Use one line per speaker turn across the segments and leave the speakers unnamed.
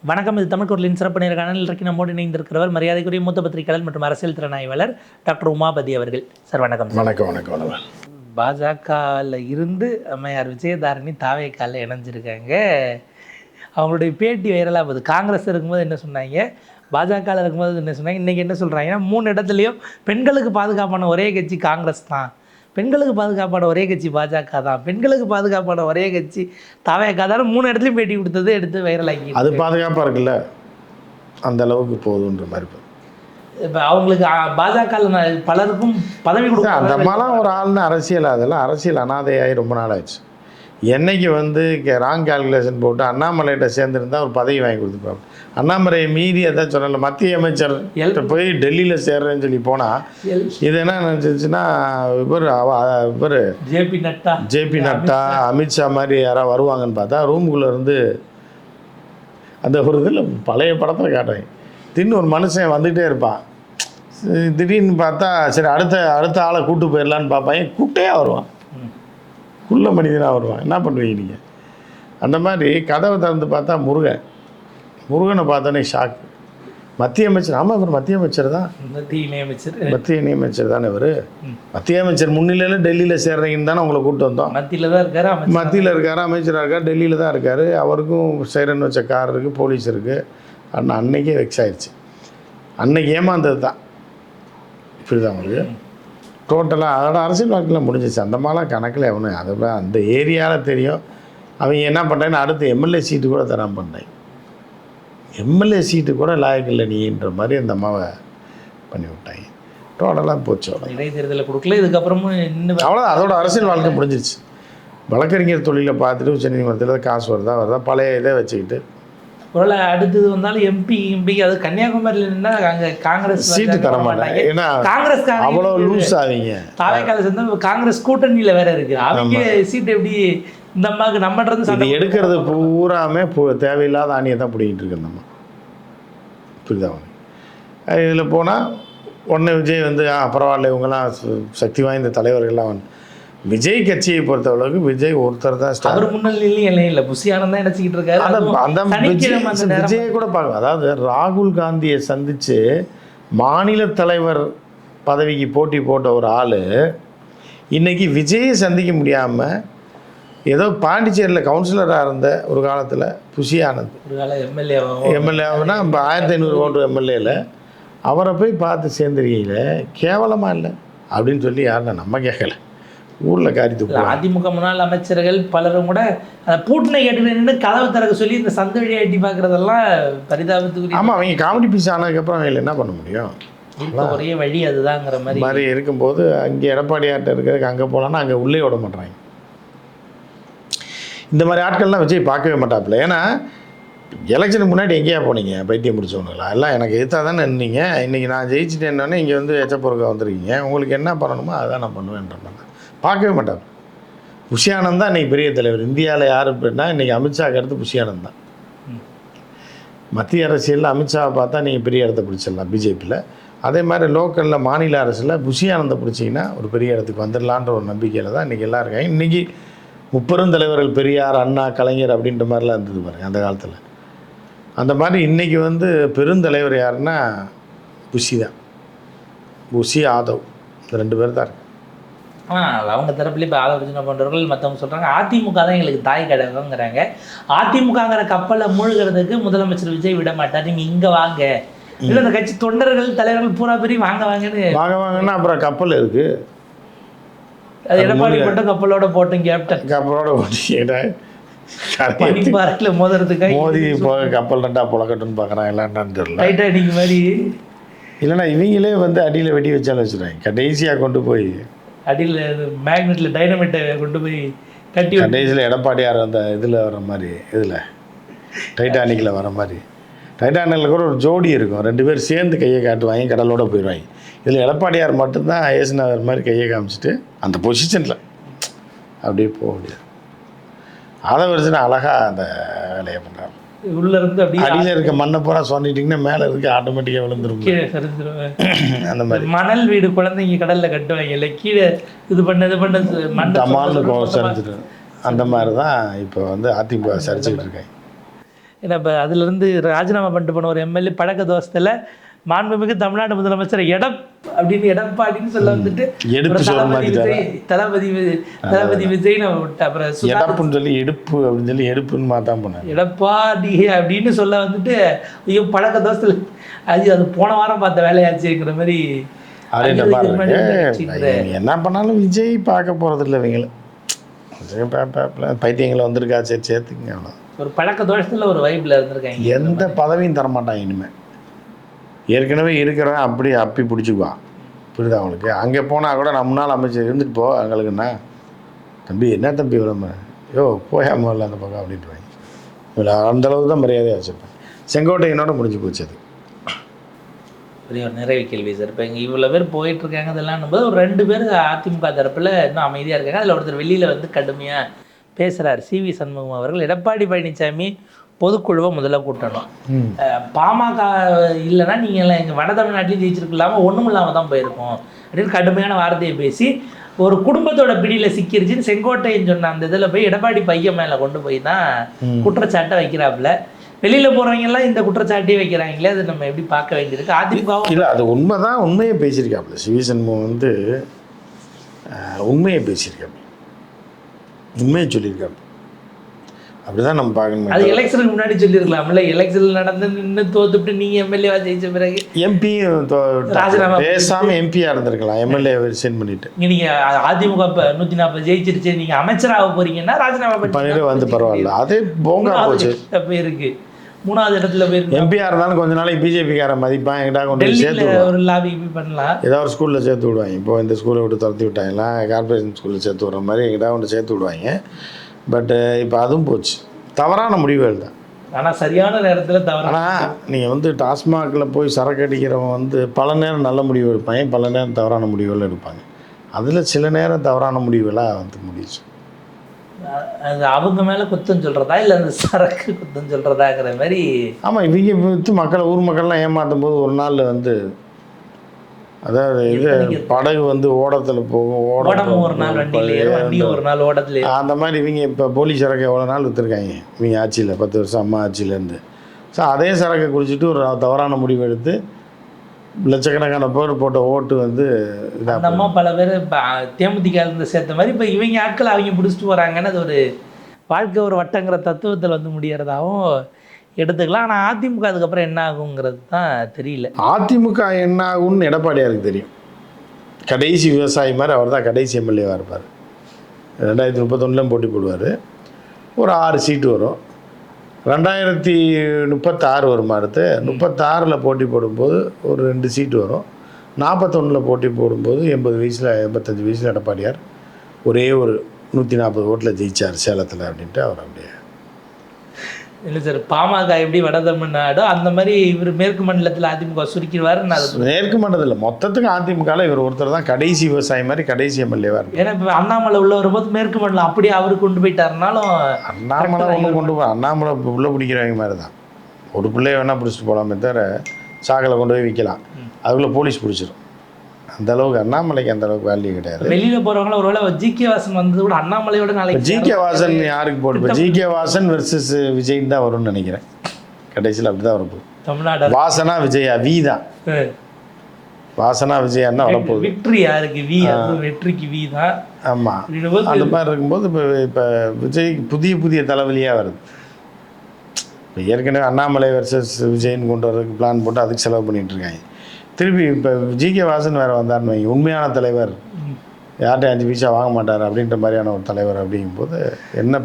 வணக்கம். இது தமிழ் குரலின் சிறப்பு நேர்காணல். இன்றைக்கு நம்மோடு இணைந்திருக்கிறவர் மரியாதைக்குரிய மூத்த பத்திரிகையாளர் மற்றும் அரசியல் திறனாய்வாளர் டாக்டர் உமாபதி அவர்கள். சார் வணக்கம்.
வணக்கம். வணக்கம்.
பாஜகவில் இருந்து அம்மையார் விஜயதாரணி தாவேக்கால இணைஞ்சிருக்காங்க. அவங்களுடைய பேட்டி வைரலாக போகுது. காங்கிரஸ் இருக்கும்போது என்ன சொன்னாங்க, பாஜகவில் இருக்கும்போது என்ன சொன்னாங்க, இன்றைக்கி என்ன சொல்கிறாங்கன்னா 3 இடத்துலையும் பெண்களுக்கு பாதுகாப்பான ஒரே கட்சி காங்கிரஸ் தான், பெண்களுக்கு பாதுகாப்பான ஒரே கட்சி பாஜக தான், பெண்களுக்கு பாதுகாப்பான ஒரே கட்சி தாவேக்கா தான். 3 இடத்துலையும் பேட்டி கொடுத்தது எடுத்து வைரலாகி
அது பாதுகாப்பாக இருக்குல்ல, அந்த அளவுக்கு போகுதுன்ற மாதிரி.
இப்போ அவங்களுக்கு பாஜக பலருக்கும் பதவி கொடுக்க
அந்த மாதிரிலாம் ஒரு ஆள்னு அரசியல், அதெல்லாம் அரசியல் அனாதையாகி ரொம்ப நாள் ஆச்சு. என்னைக்கு வந்து ராங் கால்குலேஷன் போட்டு அண்ணாமலைகிட்ட சேர்ந்துருந்தா ஒரு பதவி வாங்கி கொடுத்துருப்பாங்க. அண்ணாமலையை மீறி எதாவது சொன்னல, மத்திய அமைச்சர் போய் டெல்லியில் சேர்றேன்னு சொல்லி போனால் இது என்ன நினச்சிச்சுன்னா, இவர் ஜேபி நட்டா அமித்ஷா மாதிரி யாராவது வருவாங்கன்னு பார்த்தா ரூமுக்குள்ளே இருந்து அந்த ஒரு இதில் பழைய படத்தில் காட்டுறேன், தின்னு ஒரு மனுஷன் வந்துகிட்டே இருப்பான். திடீர்னு பார்த்தா சரி அடுத்த ஆளை கூப்பிட்டு போயிடலான்னு பார்ப்பான், கூப்பிட்டே வருவான், குள்ள மனிதனாக வருவான். என்ன பண்ணுவீங்க நீங்கள்? அந்த மாதிரி கதவை திறந்து பார்த்தா முருகனை பார்த்தோன்னே ஷாக். மத்திய அமைச்சர், ஆமாம் இவர் மத்திய அமைச்சர் தான், மத்திய இணையமைச்சர் தானே இவர். மத்திய அமைச்சர் முன்னிலையில் டெல்லியில் சேர்றீங்கன்னு தானே உங்களை கூப்பிட்டு வந்தோம்.
மத்தியில் தான் இருக்காரு,
மத்தியில் இருக்காரு, அமைச்சராக இருக்கார், டெல்லியில் தான் இருக்கார். அவருக்கும் சைரன் வச்ச கார் இருக்குது, போலீஸ் இருக்குது. ஆனால் அன்னைக்கே வெக்ஸ் ஆயிடுச்சு. அன்னைக்கு ஏமாந்தது தான். இப்படி தான் உங்களுக்கு டோட்டலாக அதோட அரசியல் வாழ்க்கையில் முடிஞ்சிச்சு. அந்த மாதிரிலாம் கணக்கில் எவனும் அதை அந்த ஏரியாவில் தெரியும். அவங்க என்ன பண்ணுறாங்கன்னு அடுத்து எம்எல்ஏ சீட்டு கூட தராமல் பண்ணேன். எம்எல்ஏ சீட்டு கூட லாயக்கு இல்லை நீன்ற மாதிரி அந்த அம்மாவை பண்ணி விட்டாங்க. டோட்டலாக போச்சு.
இடைத்தேர்தலில் கொடுக்கல, இதுக்கப்புறமும் இன்னும்
அவ்வளோதான், அதோட அரசியல் வாழ்க்கை முடிஞ்சிச்சு. வழக்கறிஞர் தொழிலை பார்த்துட்டு உச்சநீதிமன்றத்தில் காசு வருதா பழைய இதை வச்சுக்கிட்டு
ஒருவேளை அடுத்தது வந்தாலும் எம்பி அது கன்னியாகுமரியில் நின்னா அங்கே காங்கிரஸ்
சீட்டு தர மாட்டாங்க. ஏன்னா காங்கிரஸ் அவ்வளோ லூஸ் ஆவீங்க.
தாவேக்கால சேர்ந்து காங்கிரஸ் கூட்டணியில் வேற இருக்கு. அவங்க சீட்டு எப்படி இந்த அம்மாவுக்கு நம்மன்றது
இது எடுக்கிறது பூராமே தேவையில்லாத ஆணியை தான் பிடிக்கிட்டு இருக்கு நம்ம. புரியுதா? இதில் போனால் உடனே விஜய் வந்து பரவாயில்ல, இவங்கெல்லாம் சக்தி வாய்ந்த தலைவர்கள்லாம் வந்து விஜய் கட்சியை பொறுத்தளவுக்கு விஜய் ஒருத்தர் தான் ஸ்டார்.
முன்னணியில் புஷியானந்த் தான் நினச்சிக்கிட்டு இருக்காரு.
அந்த விஜயை கூட பார்க்கலாம். அதாவது ராகுல் காந்தியை சந்தித்து மாநில தலைவர் பதவிக்கு போட்டி போட்ட ஒரு ஆள் இன்றைக்கி விஜயை சந்திக்க முடியாமல் ஏதோ பாண்டிச்சேரியில் கவுன்சிலராக இருந்த ஒரு காலத்தில் புஷியானந்த் எம்எல்ஏனா இப்போ 1500 ஓட்டு எம்எல்ஏவில் அவரை போய் பார்த்து சேர்ந்துருக்கீங்களே, கேவலமாக இல்லை அப்படின்னு சொல்லி யாருன்னா நம்ம கேட்கல. ஊரில் காரித்து
அதிமுக முன்னாள் அமைச்சர்கள் பலரும் கூட பூட்டினை கேட்டு கதவை திறக்க சொல்லி இந்த சந்த வழியை எட்டி பார்க்குறதெல்லாம் பரிதாபத்துக்கு.
ஆமாம், அவங்க காமெடி பீஸ் ஆனதுக்கப்புறம் அவங்களை என்ன பண்ண முடியும்?
ஒரே வழி அதுதாங்கிற
மாதிரி இருக்கும்போது அங்கே எடப்பாடியார்ட்ட இருக்கிறதுக்கு அங்கே போகலான்னா அங்கே உள்ளே விட மாட்டாங்க. இந்த மாதிரி ஆட்கள்லாம் விஜய் பார்க்கவே மாட்டாப்புல. ஏன்னா எலெக்ஷனுக்கு முன்னாடி எங்கேயா போனீங்க பைத்தியம் முடிச்சவங்களா? எல்லாம் எனக்கு எதிர்த்தா தானே இருந்தீங்க. இன்றைக்கி நான் ஜெயிச்சிட்டேன்னொன்னே இங்கே வந்து எச்சப்பொருக்க வந்துருக்கீங்க, உங்களுக்கு என்ன பண்ணணுமோ அதான் நான் பண்ணுவேன்ற மாதிரி பார்க்கவே மாட்டார். புஷியானந்த் தான் இன்றைக்கி பெரிய தலைவர். இந்தியாவில் யார் அப்படின்னா இன்றைக்கி அமித்ஷாக்கு அடுத்து புஷியானந்த் தான். மத்திய அரசியலில் அமித்ஷாவை பார்த்தா நீங்கள் பெரிய இடத்த பிடிச்சிடலாம் பிஜேபியில். அதே மாதிரி லோக்கலில் மாநில அரசில் புஷியானந்தை பிடிச்சிங்கன்னா ஒரு பெரிய இடத்துக்கு வந்துடலான்ற ஒரு நம்பிக்கையில் தான் இன்றைக்கி எல்லாம் இருக்காங்க. இன்றைக்கி முப்பெரும் தலைவர்கள் பெரியார், அண்ணா, கலைஞர் அப்படின்ற மாதிரிலாம் இருந்தது பாருங்கள் அந்த காலத்தில். அந்த மாதிரி இன்றைக்கி வந்து பெருந்தலைவர் யாருன்னா புஷி தான். புஷி, ஆதவ், இந்த 2 பேர் தான் இருக்கு.
அவங்க தரப்புலேயே இப்போ ஆலோசனை பண்ணுறவர்கள் மற்றவங்க சொல்கிறாங்க அதிமுக தான் எங்களுக்கு தாய் கடகங்கிறாங்க. அதிமுகங்கிற கப்பலை மூழ்கிறதுக்கு முதலமைச்சர் விஜய் விட மாட்டார், நீங்கள் இங்கே வாங்க, இல்லை அந்த கட்சி தொண்டர்கள் தலைவர்கள் பூரா பெரிய வாங்கன்னா
அப்புறம் கப்பல் இருக்குது.
அது எடப்பாடி மட்டும் கப்பலோட போட்டோம், கேப்டன்
கப்பலோட போட்டு
பனிப்பாறையில் மோதுறதுக்கு
மோதி போக கப்பல் 2 புழக்கட்டுன்னு பார்க்குறான். எல்லாம் தெரியல,
டைட்டானிக் மாதிரி.
இல்லைன்னா இவங்களே வந்து அடியில் வெடி வச்சாலும் வச்சுருவாங்க. கடைசியாக கொண்டு போய்
அடியில் மேக்னெட்டில் டைனமைட்டை கொண்டு போய் கட்டி
கடைசியில் எடப்பாடியார் அந்த இதில் வர மாதிரி, இதில் டைட்டானிக்கில் வர மாதிரி. டைட்டானிக்கில் கூட ஒரு ஜோடி இருக்கும், 2 பேர் சேர்ந்து கையை காட்டுவாங்க, கடலோடு போயிடுவாங்க. இதில் எடப்பாடியார் மட்டும்தான் ஏசுநாதர் மாதிரி கையை காமிச்சிட்டு அந்த பொசிஷனில் அப்படியே போக முடியாது. அதை வச்சுன்னா அழகாக அந்த வேலையை பண்ணுறாங்க.
உள்ளேருந்து அப்படியே
அடியில் இருக்க மண்ணை பூரா சொன்னிட்டிங்கன்னா மேலே இருக்க ஆட்டோமேட்டிக்காக விழுந்துரும்,
கீழே சரிஞ்சிருவேன்.
அந்த மாதிரி
மணல் வீடு குழந்தைங்க கடலில் கட்டுவாங்க இல்லை, கீழே இது பண்ணது
டமால்னு சரிஞ்சிடும். அந்த மாதிரி தான் இப்போ வந்து அதிமுக சரிச்சுக்கிட்டு இருக்காங்க.
ஏன்னா இப்போ அதுலேருந்து ராஜினாமா பண்ணிட்டு போன ஒரு எம்எல்ஏ பழக்க தோஷத்தில் மாண்புமிகு தமிழ்நாடு முதலமைச்சர் அப்படின்னு எடப்பாடின்னு சொல்ல வந்துட்டு தளபதி விஜய் அப்புறம்
எடப்புன்னு சொல்லி எடுப்பு அப்படின்னு சொல்லி எடுப்புன்னு மாத்தான் போனேன்
எடப்பாடி அப்படின்னு சொல்ல வந்துட்டு ஐயோ பழக்க தோசத்தில் அது போன வாரம் பார்த்த வேலையாச்சுங்கிற மாதிரி.
என்ன பண்ணாலும் விஜய் பார்க்க போறது இல்லை இவங்கள. விஜய் பைத்தியங்களை வந்திருக்கா சரி சேர்த்துக்குங்க அவ்வளோ.
ஒரு பழக்க தோஷத்தில் ஒரு வைப்பில் இருந்திருக்காங்க.
எந்த பதவியும் தரமாட்டாங்க இனிமேல். ஏற்கனவே இருக்கிறவன் அப்படி அப்பி பிடிச்சிக்குவான். புரியுதா அவங்களுக்கு? அங்கே போனால் கூட நம்ம நாள் அமைச்சர் இருந்துட்டு போ எங்களுக்குண்ணா தம்பி என்ன தம்பி விளம்ப யோ போயாமல் இல்லை அந்த பக்கம் அப்படின்ட்டு இவ்வளோ அந்தளவுக்கு தான் மரியாதையாக வச்சுருப்பேன். செங்கோட்டையனோட முடிஞ்சு போச்சு அது.
பெரிய ஒரு நிறைவு கேள்வி சார். இப்போ இங்கே இவ்வளோ பேர் போயிட்டுருக்காங்க இதெல்லாம் போது ஒரு 2 பேர் அதிமுக தரப்பில் இன்னும் அமைதியாக இருக்காங்க. அதில் ஒருத்தர் வெளியில் வந்து கடுமையாக பேசுகிறார். சிவி சண்முகம் அவர்கள் எடப்பாடி பழனிசாமி பொதுக்குழுவை முதல்ல கூட்டணும், பாமக இல்லைன்னா நீங்கள் எல்லாம் எங்கள் வட தமிழ்நாட்டிலையும் ஜெயிச்சிருக்கலாமல் ஒன்றும் இல்லாமல் தான் போயிருக்கோம் அப்படின்னு கடுமையான வார்த்தையை பேசி ஒரு குடும்பத்தோட பிடியில் சிக்கிருச்சுன்னு செங்கோட்டைன்னு சொன்ன அந்த இதில் போய் எடப்பாடி பையன் மேலே கொண்டு போய் தான் குற்றச்சாட்டை வைக்கிறாப்புல. வெளியில் போகிறவங்கெல்லாம் இந்த குற்றச்சாட்டையே வைக்கிறாங்களே, அது நம்ம எப்படி பார்க்க வேண்டியிருக்கு? அதிமுக
இல்லை அது உண்மைதான், உண்மையை பேசியிருக்காப்புல சிவி சண்முகம் வந்து உண்மையை பேசியிருக்காப்புல, உண்மையை சொல்லியிருக்காப்புல. அப்படிதான் நம்ம பார்க்கணும்.
அது எலெக்ஷனுக்கு முன்னாடி சொல்லியிருக்கலாம்ல. எலெக்ஷன் நடந்து நின்று தோத்துட்டு நீங்கள் எம்எல்ஏவா ஜெயிச்ச பிறகு
எம்பி ராஜினாமா பேசாமல் எம்பியாக இருந்திருக்கலாம். எம்எல்ஏ சென்ட் பண்ணிட்டு
நீங்கள் அதிமுக இப்போ 140 ஜெயிச்சிருச்சு, நீங்கள் அமைச்சராக போகிறீங்கன்னா ராஜினாமா
பண்ணிட்டு வந்து பரவாயில்ல. அதே போங்க போச்சு
போயிருக்கு. 3வது இடத்துல போயிருக்கு.
எம்பியாக இருந்தாலும் கொஞ்ச நாளைக்கு பிஜேபிக்காரன் மதிப்பான் எங்கிட்ட கொண்டு சேர்த்து
ஒரு லாபி பண்ணலாம்.
ஏதாவது ஒரு ஸ்கூலில் சேர்த்து விடுவாங்க. இப்போ இந்த ஸ்கூலை விட்டு துரத்தி விட்டாங்களா கார்பரேஷன் ஸ்கூலில் சேர்த்து விட்ற மாதிரி எங்கிட்ட கொண்டு சேர்த்து விடுவாங்க. பட்டு இப்போ அதுவும் போச்சு. தவறான முடிவுகள் தான்.
ஆனால் சரியான நேரத்தில் தவறு.
ஆனால் நீங்கள் வந்து டாஸ்மாகில் போய் சரக்கு அடிக்கிறவங்க வந்து பல நேரம் நல்ல முடிவு எடுப்பாங்க, பல நேரம் தவறான முடிவுகள் எடுப்பாங்க. அதில் சில நேரம் தவறான முடிவுகளாக வந்து முடிச்சு.
அது அவங்க மேலே குத்தம் சொல்கிறதா இல்லை அந்த சரக்கு குத்தம் சொல்கிறதாங்கிற மாதிரி.
ஆமாம், இவங்க விற்று மக்களை ஊர் மக்கள்லாம் ஏமாற்றும் போது ஒரு நாள் வந்து அதாவது இது படகு வந்து ஓடத்தில் போகும்,
ஒரு நாள் ஒரு நாள் ஓடத்துல
அந்த மாதிரி இவங்க இப்போ போலீஸ் சரக்கு எவ்வளோ நாள் விற்றுருக்காங்க இவங்க ஆட்சியில் 10 வருஷம் அம்மா ஆட்சியிலேருந்து. ஸோ அதே சரக்கை குடிச்சிட்டு ஒரு தவறான முடிவு எடுத்து லட்சக்கணக்கான பேர் போட்ட ஓட்டு வந்து
இதாக பல பேர் தேமுதிக இருந்து சேர்த்த மாதிரி இப்போ இவங்க ஆட்கள் அவங்க பிடிச்சிட்டு போகிறாங்கன்னு அது ஒரு வாழ்க்கை ஒரு வட்டங்கிற தத்துவத்தில் வந்து முடியறதாகவும் எடுத்துக்கலாம். ஆனால் அதிமுக அதுக்கப்புறம் என்ன ஆகுங்கிறது தான் தெரியல.
அதிமுக என்ன ஆகும்னு எடப்பாடியாருக்கு தெரியும். கடைசி விவசாயி மாதிரி அவர் தான் கடைசி எம்எல்ஏவாக இருப்பார். 2031 போட்டி போடுவார். ஒரு 6 சீட்டு வரும். 2036 வருமா அடுத்து 36 போட்டி போடும்போது ஒரு 2 சீட்டு வரும். 41 போட்டி போடும்போது 80 வயசில் 85 வயசில் எடப்பாடியார் ஒரே ஒரு 140 ஓட்டில் ஜெயிச்சார் சேலத்தில் அப்படின்ட்டு அவர் அப்படியே.
இல்லை சார், பாமக எப்படி வட தமிழ்நாடோ அந்த மாதிரி இவர் மேற்கு மண்டலத்தில் அதிமுக சுருக்கிடுவார்.
மேற்கு மண்டலத்தில் மொத்தத்துக்கு அதிமுகவில் இவர் ஒருத்தர் தான் கடைசி விவசாயி மாதிரி கடைசி எம்எல்ஏவாக இருக்கும்.
ஏன்னா இப்போ அண்ணாமலை உள்ள வரும்போது மேற்கு மண்டலம் அப்படியே அவர் கொண்டு போயிட்டாருனாலும்
அண்ணாமலை ஒன்றும் கொண்டு போய் அண்ணாமலை உள்ள பிடிக்கிறவங்க மாதிரி தான். ஒரு பிள்ளைய வேணால் பிடிச்சிட்டு போகலாமே தவிர சாக்கலை கொண்டு போய் விற்கலாம், அதுக்குள்ளே போலீஸ் பிடிச்சிடும். அந்த அளவுக்கு அண்ணாமலைக்கு அந்த அளவுக்கு வேல்யூ கிடையாது.
வெளியில் போகிறவங்கள ஒருவேளை ஜிகே வாசன் வந்தது கூட அண்ணாமலையோட நாளைக்கு
ஜிகே வாசன் யாருக்கு போட்டு ஜிகே வாசன் வெர்சஸ் விஜய் தான் வரும்னு நினைக்கிறேன். கடைசியில் அப்படி தான் வரப்போகுது. தமிழ்நாடு வாசனா விஜயா வி தான். வாசனா விஜயான்னா வரப்போகுது.
வெற்றி யாருக்கு? வி. வெற்றிக்கு வி தான்.
ஆமாம், அந்த மாதிரி இருக்கும்போது இப்போ விஜய் புதிய தலைவலியாக வருது. இப்போ ஏற்கனவே அண்ணாமலை வெர்சஸ் விஜய்னு கொண்டு வரதுக்கு பிளான் போட்டு அதுக்கு செலவு பண்ணிகிட்டு இருக்காங்க. திருப்பி இப்போ ஜிகே வாசன் வேறு வந்தார்னு வைங்க, உண்மையான தலைவர் யார்கிட்ட 5 பைசா வாங்க மாட்டார் அப்படின்ற மாதிரியான ஒரு தலைவர் அப்படிங்கும்போது என்ன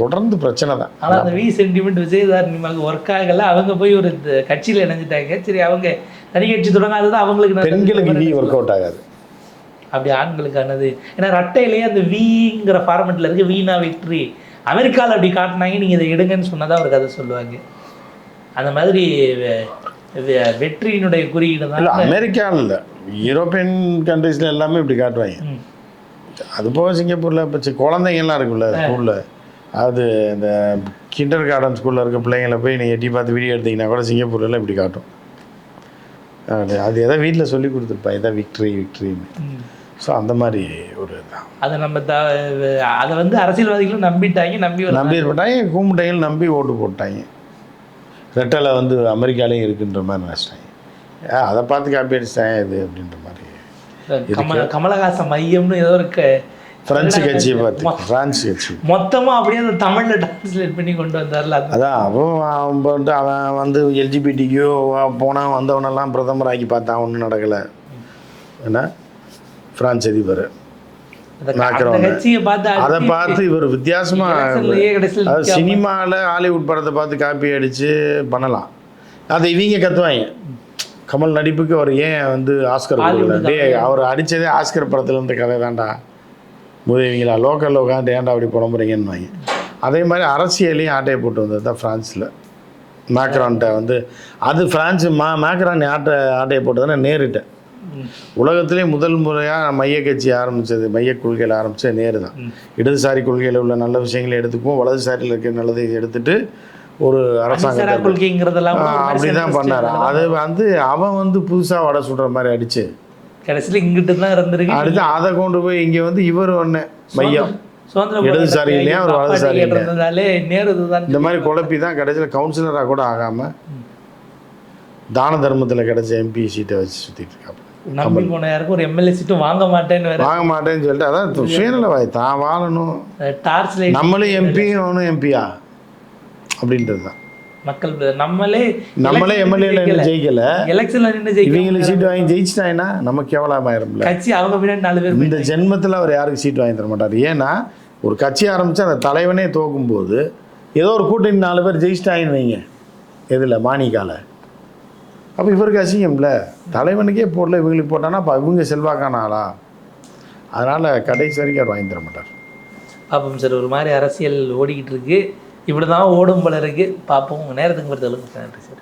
தொடர்ந்து பிரச்சனை தான்.
ஆனால் அந்த வி சென்டிமெண்ட் விஜயதாரணிமாக ஒர்க் ஆகலை. அவங்க போய் ஒரு கட்சியில் இணைஞ்சிட்டாங்க. சரி, அவங்க தனி கட்சி தொடங்காதது அவங்களுக்கு.
பெண்களுக்கு வி ஒர்க் அவுட் ஆகாது,
அப்படி ஆண்களுக்கானது. ஏன்னா ரட்டையிலேயே அந்த விங்கிற ஃபார்மெட்டில் இருக்குது வீணா வெற்றி. அமெரிக்காவில் அப்படி காட்டினாங்க, நீங்கள் இதை எடுங்கன்னு சொன்னதான் ஒரு கதை சொல்லுவாங்க. அந்த மாதிரி வெற்றியினுடைய குறியீடு தான்.
இல்லை அமெரிக்காவில் இல்லை, யூரோப்பியன் கண்ட்ரீஸில் எல்லாமே இப்படி காட்டுவாங்க. அது போக சிங்கப்பூரில் இப்போ குழந்தைங்கள்லாம் இருக்குல்ல ஸ்கூலில், அது இந்த கிண்டர் கார்டன் ஸ்கூலில் இருக்க பிள்ளைங்களை போய் நீங்கள் எட்டி பார்த்து வீடியோ எடுத்திங்கன்னா கூட சிங்கப்பூர்லாம் இப்படி காட்டும். அது எதாவது வீட்டில் சொல்லி கொடுத்துருப்பா, இதான் விக்ட்ரின்னு. ஸோ அந்த மாதிரி ஒரு இதுதான்.
அதை நம்ம அதை வந்து அரசியல்வாதிகளும் நம்பிட்டாங்க, நம்பிட்டாங்க, கூமுட்டைகள்
நம்பி ஓட்டு போட்டாங்க. ரெட்டலை வந்து அமெரிக்காலேயும் இருக்குன்ற மாதிரி நினச்சிட்டாங்க. அதை பார்த்து காப்பி அடிச்சிட்டாங்க இது அப்படின்ற மாதிரி.
கமலஹாசன் மையம்னு ஏதோ இருக்கு
பிரெஞ்சு கட்சியை பார்த்து, பிரான்ஸ் கட்சி
மொத்தமாக அப்படியே அந்த தமிழில் டிரான்ஸ்லேட் பண்ணி கொண்டு வந்தார்ல.
அதான் அவன் வந்து எல்ஜிபிடிக்கோ போனால் வந்தவனெல்லாம் பிரதமர் ஆக்கி பார்த்தான், ஒன்றும் நடக்கலை. ஏன்னா பிரான்ஸ் அதிபர் அதை பார்த்து இவர் வித்தியாசமாக சினிமாவில் ஹாலிவுட் படத்தை பார்த்து காப்பி அடித்து பண்ணலாம். அதை இவங்க கற்றுவாங்க. கமல் நடிப்புக்கு அவர் ஏன் வந்து ஆஸ்கர் கொடுக்கல? அவர் அடித்ததே ஆஸ்கர் படத்தில் இருந்த கதை தான்டா, உதவிங்களா லோக்கலில் உட்காந்து ஏன்டா அப்படி புலம்புறீங்கன்னு வாங்க. அதே மாதிரி அரசியலையும் ஆட்டையை போட்டு வந்தது தான் ஃப்ரான்ஸில். மேக்ரான்கிட்ட வந்து அது ஃப்ரான்ஸு மேக்ரான் ஆட்டையை போட்டதுன்னா நேருட்ட. உலகத்திலே முதல் முறையாக மைய கட்சி ஆரம்பித்தது, மைய கொள்கையில் ஆரம்பித்தது நேரு தான். இடதுசாரி கொள்கையில் உள்ள நல்ல விஷயங்களை எடுத்துக்குவோம், வலதுசாரியில் இருக்கிற நல்லதை எடுத்துகிட்டு ஒரு அரசாங்க
கொள்கைங்கிறதெல்லாம்
அப்படி தான் பண்ணார். அது வந்து அவன் வந்து புதுசாக வடை சுடுற மாதிரி அடித்து
கடைசியில் இங்கிட்டு தான் இருந்திருக்கு.
அடுத்து அதை கொண்டு போய் இங்கே வந்து இவர் ஒன்று மையம் இடதுசாரி இல்லையா ஒரு வலதுசாரி இந்த மாதிரி குழப்பி தான் கடைசியில் கவுன்சிலராக கூட ஆகாமல் தான தர்மத்தில் கிடைச்ச எம்பி சீட்டை வச்சு சுற்றிட்டு இருக்காங்க.
நம்பி போன யாருக்கும் ஒரு எம்எல்ஏ சீட்டும் வாங்க மாட்டேன்னு
சொல்லிட்டு அதான் சுயநலவாய் தான் வாழணும். நம்மளும் எம்பியும் அவனும் எம்பியா அப்படின்றது தான் மக்கள். நம்மளே எம்எல்ஏல ஜெயிக்கல, எலெக்ஷன்ல நின்று ஜெயிக்க இவங்களுக்கு சீட் வாங்கி ஜெயிச்சிட்டாங்கன்னா நமக்கு கேவலமாயிரும்ல. கட்சி அவங்க பின்னாடி 4 பேர் இந்த ஜென்மத்தில் அவர் யாருக்கு சீட் வாங்கி தர மாட்டார். ஏன்னா ஒரு கட்சி ஆரம்பித்து அந்த தலைவனே தோக்கும்போது ஏதோ ஒரு கூட்டணி 4 பேர் ஜெயிச்சிட்டாங்கன்னு வைங்க, எதில் மாணிக்கால, அப்போ இவருக்கு அசிங்கம்ல. தலைவனுக்கே போடல, இவங்களுக்கு போட்டானா அப்போ இவங்க செல்வாக்கான ஆளா? அதனால் கடைசி வரைக்கும் அவர் வாங்கி தர மாட்டார்.
அப்போ சார் ஒரு மாதிரி அரசியல் ஓடிக்கிட்டு இருக்கு, இப்படி தான் ஓடும் போல இருக்குது. பார்ப்போம். நேரத்துக்கு பொறுத்தளவுக்கு நன்றி சார்.